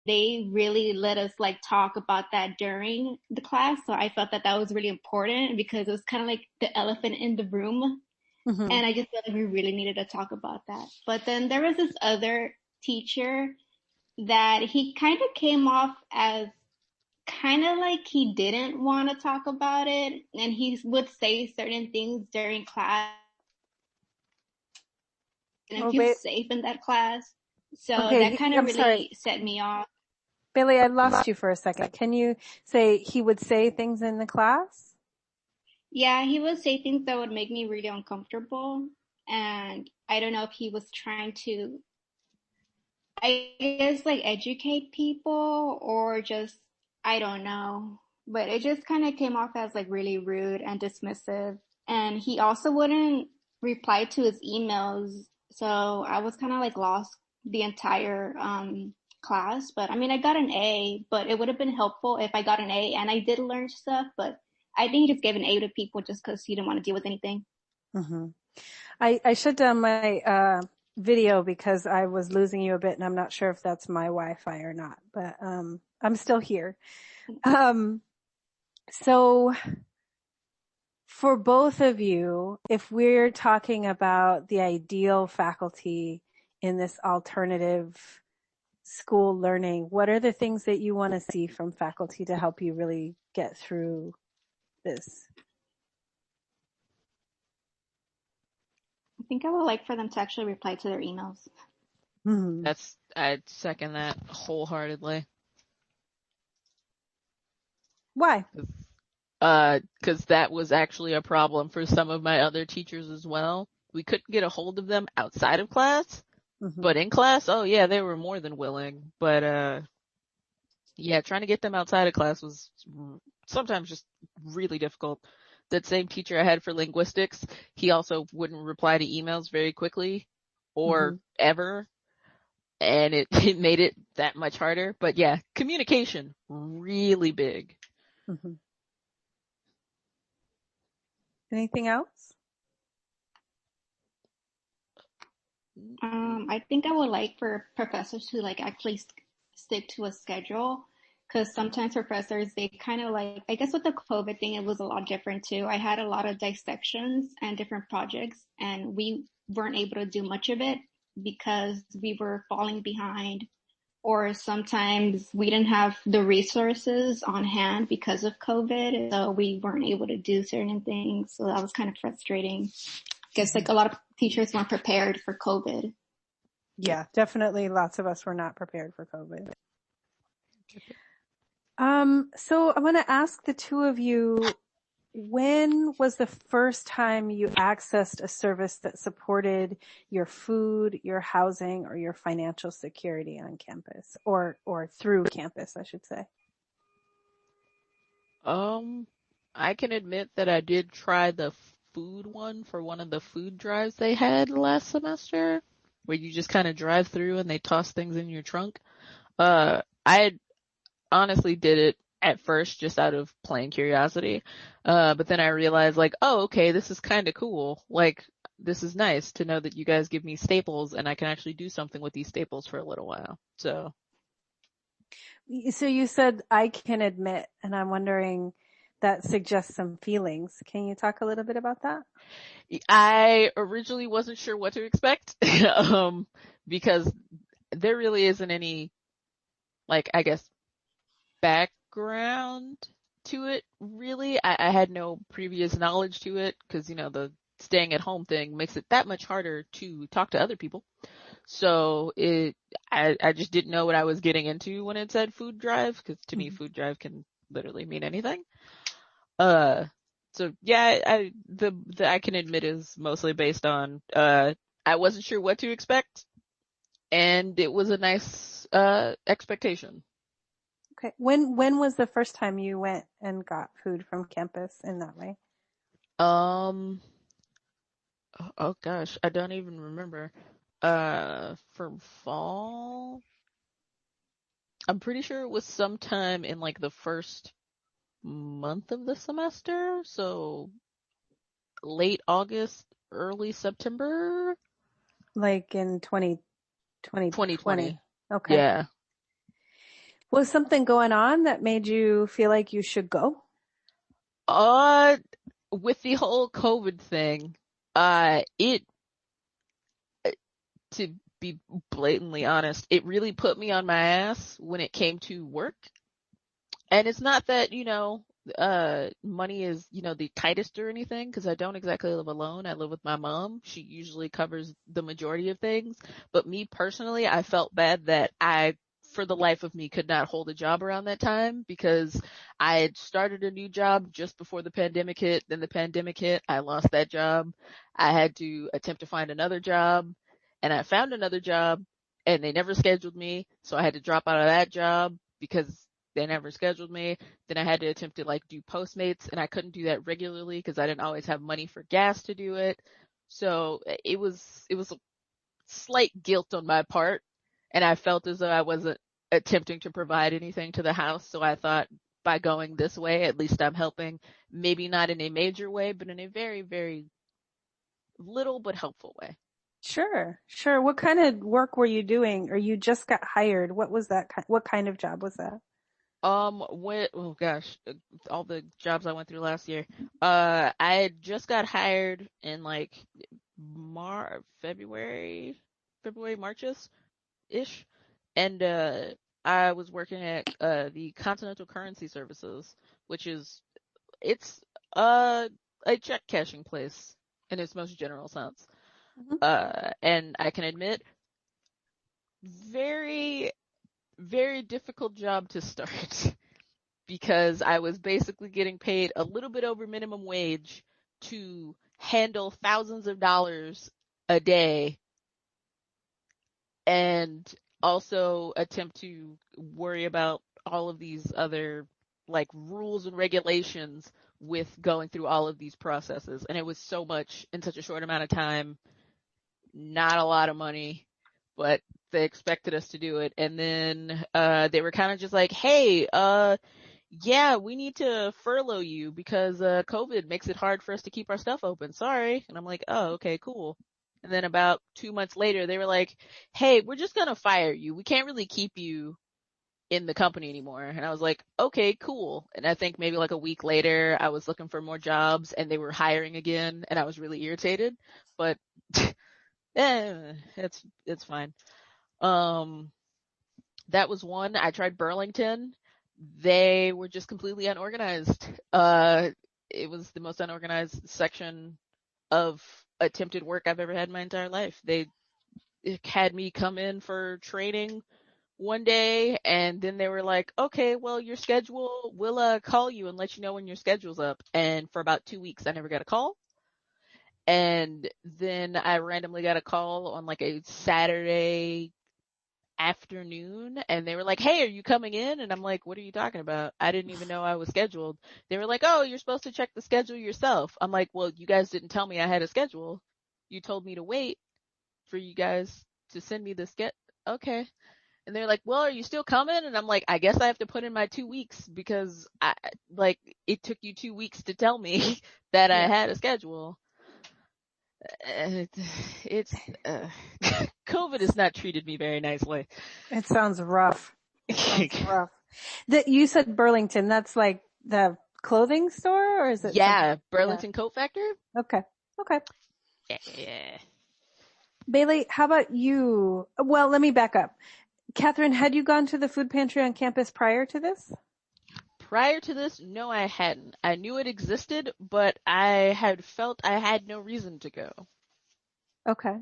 they really let us like talk about that during the class. So I felt that that was really important because it was kind of like the elephant in the room. Hmm. And I just felt like we really needed to talk about that. But then there was this other teacher that he kind of came off as kind of like he didn't want to talk about it. And he would say certain things during class and Oh, feel safe in that class. So okay. that kind of I'm sorry, really set me off. Bailey, I lost you for a second. Can you say he would say things in the class? Yeah, he would say things that would make me really uncomfortable. And I don't know if he was trying to, I guess, like educate people or just, I don't know. But it just kind of came off as like really rude and dismissive. And he also wouldn't reply to his emails. So I was kind of like lost the entire class. But I mean, I got an A, but it would have been helpful if I got an A and I did learn stuff. But I think he just gave an A to people just because he didn't want to deal with anything. Hmm. I shut down my video because I was losing you a bit, and I'm not sure if that's my Wi-Fi or not, but I'm still here. Um, so for both of you, if we're talking about the ideal faculty in this alternative school learning, what are the things that you want to see from faculty to help you really get through this? I think I would like for them to actually reply to their emails. Hmm. I'd second that wholeheartedly. Why? Because that was actually a problem for some of my other teachers as well. We couldn't get a hold of them outside of class, Hmm. but in class, oh yeah, they were more than willing. But yeah, trying to get them outside of class was sometimes just really difficult. That same teacher I had for linguistics, he also wouldn't reply to emails very quickly or Hmm. ever, and it made it that much harder. But yeah, communication, really big. Hmm. Anything else? I think I would like for professors to like actually stick to a schedule because sometimes professors they kind of like I guess with the COVID thing it was a lot different too. I had a lot of dissections and different projects and we weren't able to do much of it because we were falling behind or sometimes we didn't have the resources on hand because of COVID, so we weren't able to do certain things. So that was kind of frustrating. I guess Hmm. like a lot of teachers weren't prepared for COVID. Yeah, definitely lots of us were not prepared for COVID. So I want to ask the two of you, when was the first time you accessed a service that supported your food, your housing, or your financial security on campus or through campus, I should say? Um, I can admit that I did try the food one for one of the food drives they had last semester, where you just kind of drive through and they toss things in your trunk. I honestly did it at first just out of plain curiosity. But then I realized like, oh, okay, this is kind of cool. Like, this is nice to know that you guys give me staples and I can actually do something with these staples for a little while. So So you said I can admit, and I'm wondering that suggests some feelings. Can you talk a little bit about that? I originally wasn't sure what to expect, because there really isn't any, like, I guess, background to it, really. I had no previous knowledge to it because, the staying at home thing makes it that much harder to talk to other people. So I just didn't know what I was getting into when it said food drive, because to me, Mm-hmm. food drive can literally mean anything. Uh, so yeah, the I can admit is mostly based on, I wasn't sure what to expect, and it was a nice, expectation. Okay. When was the first time you went and got food from campus in that way? Um, oh gosh, I don't even remember. From fall, I'm pretty sure it was sometime in like the first month of the semester, so late August, early September, Like in 2020. 2020. Okay. Yeah. Was something going on that made you feel like you should go? With the whole COVID thing, it, to be blatantly honest, it really put me on my ass when it came to work. And it's not that, money is, the tightest or anything, because I don't exactly live alone. I live with my mom. She usually covers the majority of things. But me personally, I felt bad that for the life of me, could not hold a job around that time, because I had started a new job just before the pandemic hit. Then the pandemic hit. I lost that job. I had to attempt to find another job, and I found another job, and they never scheduled me. So I had to drop out of that job because they never scheduled me. Then I had to attempt to do Postmates, and I couldn't do that regularly because I didn't always have money for gas to do it. So it was a slight guilt on my part, and I felt as though I wasn't attempting to provide anything to the house. So I thought, by going this way, at least I'm helping, maybe not in a major way, but in a very, very little but helpful way. Sure. What kind of work were you doing? Or you just got hired? What was that? What kind of job was that? Oh gosh, all the jobs I went through last year. I had just got hired in Marches ish, and I was working at the Continental Currency Services, which it's uh a check cashing place in its most general sense. Mhm. And I can admit, very, very difficult job to start. Because I was basically getting paid a little bit over minimum wage to handle thousands of dollars a day, and also attempt to worry about all of these other rules and regulations with going through all of these processes. And it was so much in such a short amount of time, not a lot of money, but they expected us to do it. And then they were kind of just like, hey, yeah, we need to furlough you because COVID makes it hard for us to keep our stuff open. Sorry. And I'm like, oh, okay, cool. And then about 2 months later, they were like, hey, we're just going to fire you. We can't really keep you in the company anymore. And I was like, okay, cool. And I think maybe a week later, I was looking for more jobs and they were hiring again, and I was really irritated. But it's fine. That was one. I tried Burlington. They were just completely unorganized. It was the most unorganized section of attempted work I've ever had in my entire life. They had me come in for training one day, and then they were like, okay, well, your schedule, we'll call you and let you know when your schedule's up. And for about 2 weeks, I never got a call. And then I randomly got a call on a Saturday afternoon, and they were like, hey, are you coming in? And I'm like, what are you talking about? I didn't even know I was scheduled. They were like, oh, you're supposed to check the schedule yourself. I'm like, well, you guys didn't tell me I had a schedule. You told me to wait for you guys to send me the Okay. And they're like, well, are you still coming? And I'm like, I guess I have to put in my 2 weeks because it took you 2 weeks to tell me that I had a schedule. It's COVID has not treated me very nicely. It sounds rough. That you said Burlington, that's like the clothing store, or is it? Yeah, Burlington Coat Factor. Okay. Yeah. Bailey, how about you? Well, let me back up. Catherine, had you gone to the food pantry on campus prior to this? Prior to this, no, I hadn't. I knew it existed, but I had felt I had no reason to go. Okay.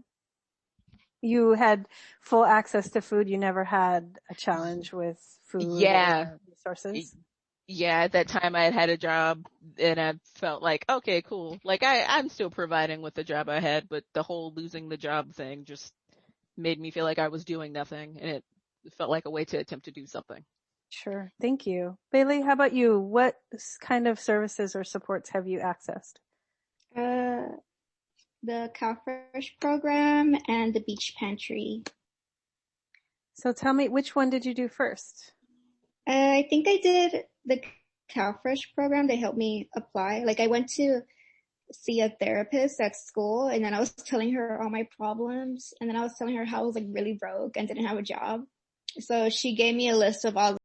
You had full access to food. You never had a challenge with food or resources? Yeah, at that time I had a job, and I felt like, okay, cool. I'm still providing with the job I had, but the whole losing the job thing just made me feel like I was doing nothing, and it felt like a way to attempt to do something. Sure. Thank you. Bailey, how about you? What kind of services or supports have you accessed? The CalFresh program and the beach pantry. So tell me, which one did you do first? I think I did the CalFresh program. They helped me apply. I went to see a therapist at school, and then I was telling her all my problems, and then I was telling her how I was really broke and didn't have a job. So she gave me a list of all